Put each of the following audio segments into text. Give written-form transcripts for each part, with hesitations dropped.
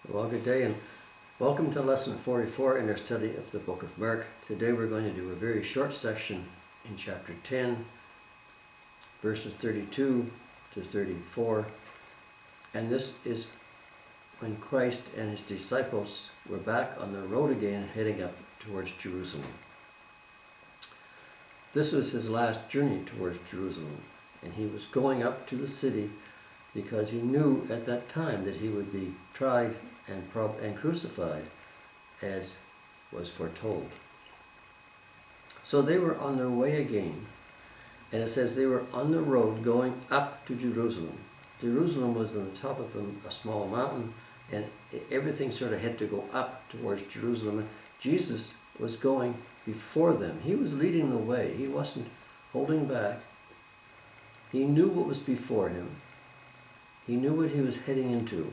Well, good day and welcome to lesson 44 in our study of the book of Mark. Today we're going to do a very short section in chapter 10, verses 32 to 34. And this is when Christ and his disciples were back on the road again, heading up towards Jerusalem. This was his last journey towards Jerusalem, and he was going up to the city because he knew at that time that he would be tried and crucified, as was foretold. So they were on their way again, and it says they were on the road going up to Jerusalem. Jerusalem was on the top of a small mountain, and everything sort of had to go up towards Jerusalem. And Jesus was going before them. He was leading the way. He wasn't holding back. He knew what was before him. He knew what he was heading into.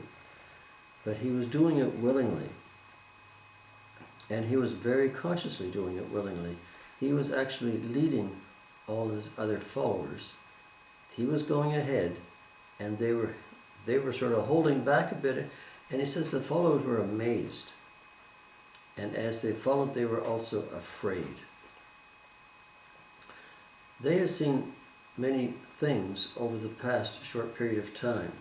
But he was doing it willingly. And he was very consciously doing it willingly. He was actually leading all his other followers. He was going ahead, and they were sort of holding back a bit. And he says the followers were amazed. And as they followed, they were also afraid. They had seen many things over the past short period of time,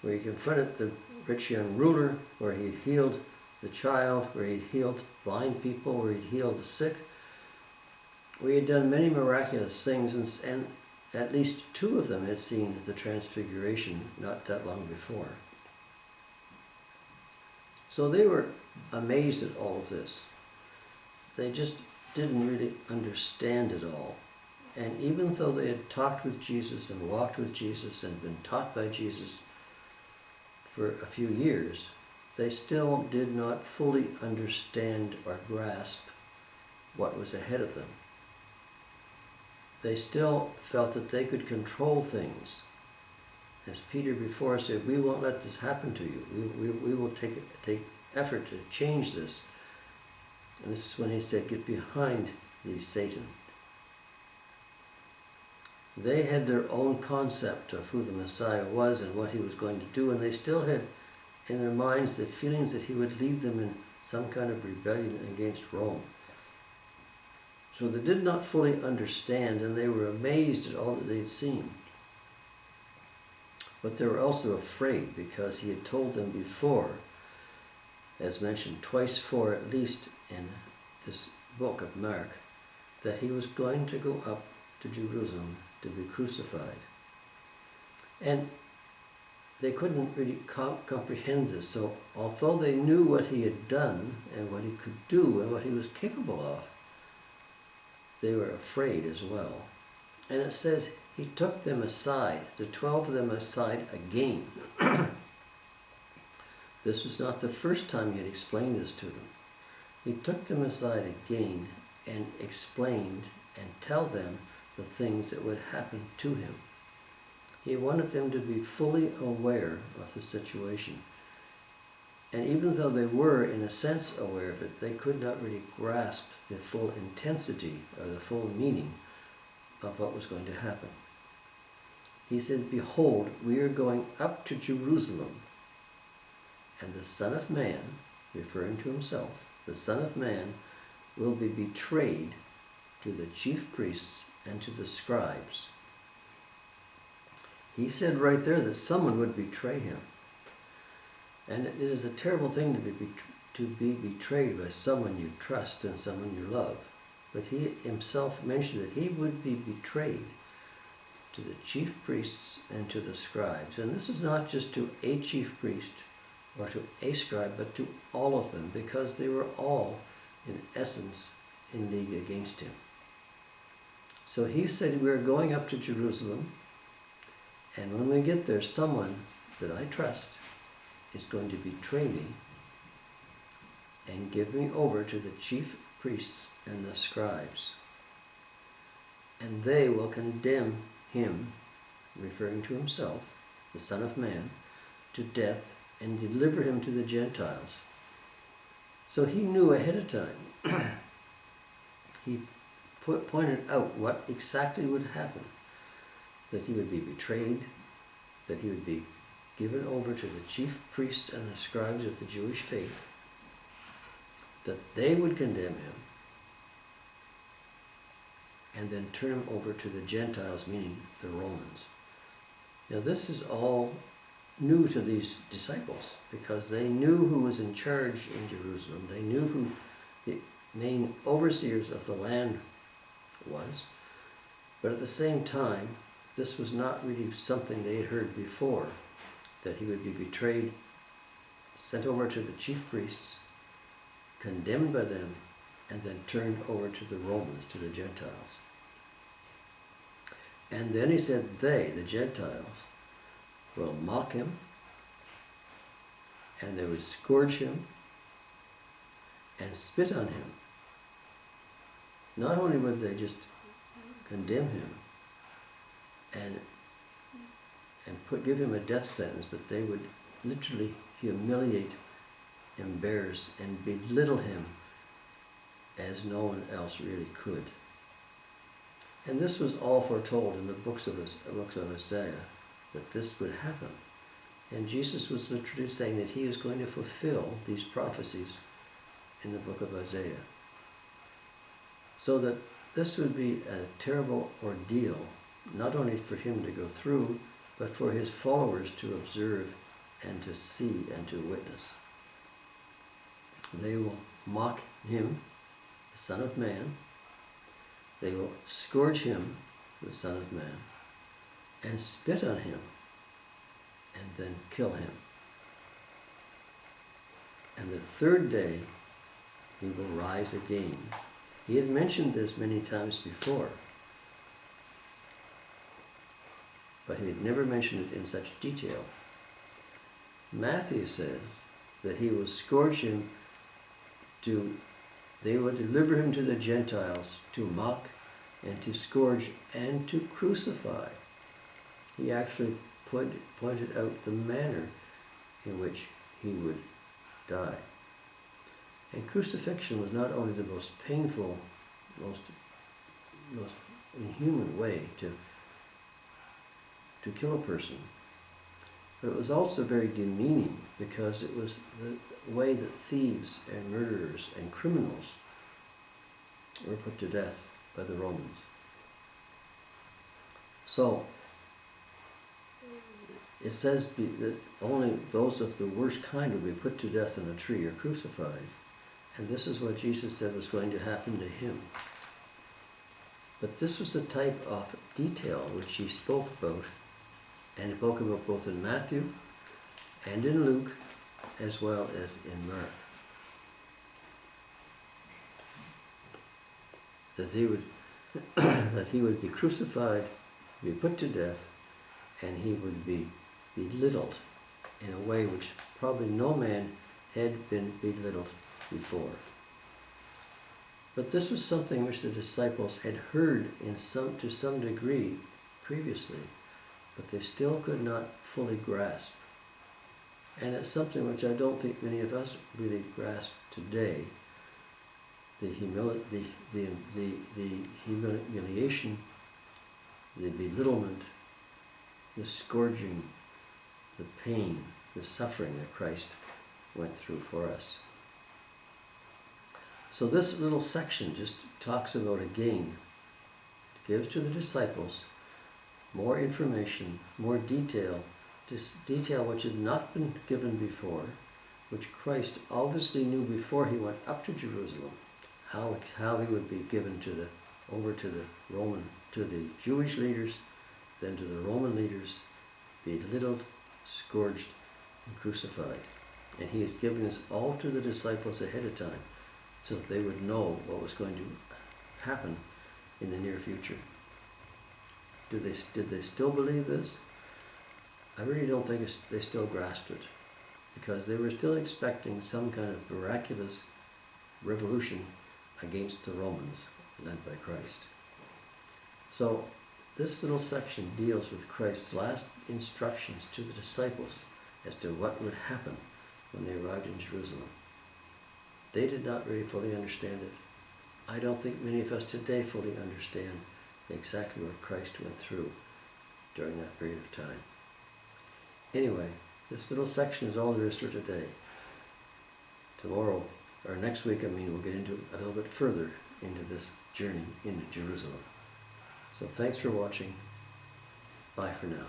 where he confronted the rich young ruler, where he had healed the child, where he had healed blind people, where he had healed the sick. We had done many miraculous things, and at least two of them had seen the transfiguration not that long before. So they were amazed at all of this. They just didn't really understand it all. And even though they had talked with Jesus and walked with Jesus and been taught by Jesus for a few years, they still did not fully understand or grasp what was ahead of them. They still felt that they could control things. As Peter before said, we won't let this happen to you. We will take effort to change this. And this is when he said, get behind thee, Satan. They had their own concept of who the Messiah was and what he was going to do, and they still had in their minds the feelings that he would lead them in some kind of rebellion against Rome. So they did not fully understand, and they were amazed at all that they'd seen. But they were also afraid, because he had told them before, as mentioned twice for at least in this book of Mark, that he was going to go up to Jerusalem to be crucified. And they couldn't really comprehend this. So although they knew what he had done and what he could do and what he was capable of, they were afraid as well. And it says he took them aside, the 12 of them aside again. This was not the first time he had explained this to them. He took them aside again and explained and tell them the things that would happen to him. He wanted them to be fully aware of the situation. And even though they were, in a sense, aware of it, they could not really grasp the full intensity or the full meaning of what was going to happen. He said, behold, we are going up to Jerusalem, and the Son of Man, referring to himself, the Son of Man will be betrayed to the chief priests and to the scribes. He said right there that someone would betray him. And it is a terrible thing to be betrayed by someone you trust and someone you love. But he himself mentioned that he would be betrayed to the chief priests and to the scribes. And this is not just to a chief priest or to a scribe, but to all of them, because they were all, in essence, in league against him. So he said, we're going up to Jerusalem, and when we get there, someone that I trust is going to betray me and give me over to the chief priests and the scribes. And they will condemn him, referring to himself, the Son of Man, to death and deliver him to the Gentiles. So he knew ahead of time. He pointed out what exactly would happen. That he would be betrayed, that he would be given over to the chief priests and the scribes of the Jewish faith, that they would condemn him and then turn him over to the Gentiles, meaning the Romans. Now this is all new to these disciples because they knew who was in charge in Jerusalem. They knew who the main overseers of the land was. But at the same time, this was not really something they had heard before, that he would be betrayed, sent over to the chief priests, condemned by them, and then turned over to the Romans, to the Gentiles. And then he said they, the Gentiles, will mock him, and they would scourge him and spit on him. Not only would they just condemn him and give him a death sentence, but they would literally humiliate, embarrass, and belittle him as no one else really could. And this was all foretold in the books of Isaiah, that this would happen. And Jesus was literally saying that he is going to fulfill these prophecies in the book of Isaiah. So that this would be a terrible ordeal, not only for him to go through, but for his followers to observe and to see and to witness. They will mock him, the Son of Man. They will scourge him, the Son of Man, and spit on him, and then kill him. And the third day, he will rise again. He had mentioned this many times before, but he had never mentioned it in such detail. Matthew says that he will scourge him they will deliver him to the Gentiles to mock and to scourge and to crucify. He actually pointed out the manner in which he would die. And crucifixion was not only the most painful, most inhuman way to kill a person, but it was also very demeaning because it was the way that thieves and murderers and criminals were put to death by the Romans. So it says that only those of the worst kind would be put to death on a tree or crucified. And this is what Jesus said was going to happen to him. But this was the type of detail which he spoke about, and he spoke about both in Matthew and in Luke, as well as in Mark. That he would be crucified, be put to death, and he would be belittled in a way which probably no man had been belittled before. But this was something which the disciples had heard to some degree previously, but they still could not fully grasp. And it's something which I don't think many of us really grasp today. The humiliation, the belittlement, the scourging, the pain, the suffering that Christ went through for us. So this little section just talks about, again, gives to the disciples more information, more detail, detail which had not been given before, which Christ obviously knew before he went up to Jerusalem, how he would be given over to the Jewish leaders, then to the Roman leaders, belittled, scourged, and crucified. And he is giving this all to the disciples ahead of time, so that they would know what was going to happen in the near future. Did they still believe this? I really don't think they still grasped it, because they were still expecting some kind of miraculous revolution against the Romans led by Christ. So this little section deals with Christ's last instructions to the disciples as to what would happen when they arrived in Jerusalem. They did not really fully understand it. I don't think many of us today fully understand exactly what Christ went through during that period of time. Anyway, This little section is all there is for today. Tomorrow, or next week, we'll get into a little bit further into this journey into Jerusalem. So thanks for watching. Bye for now.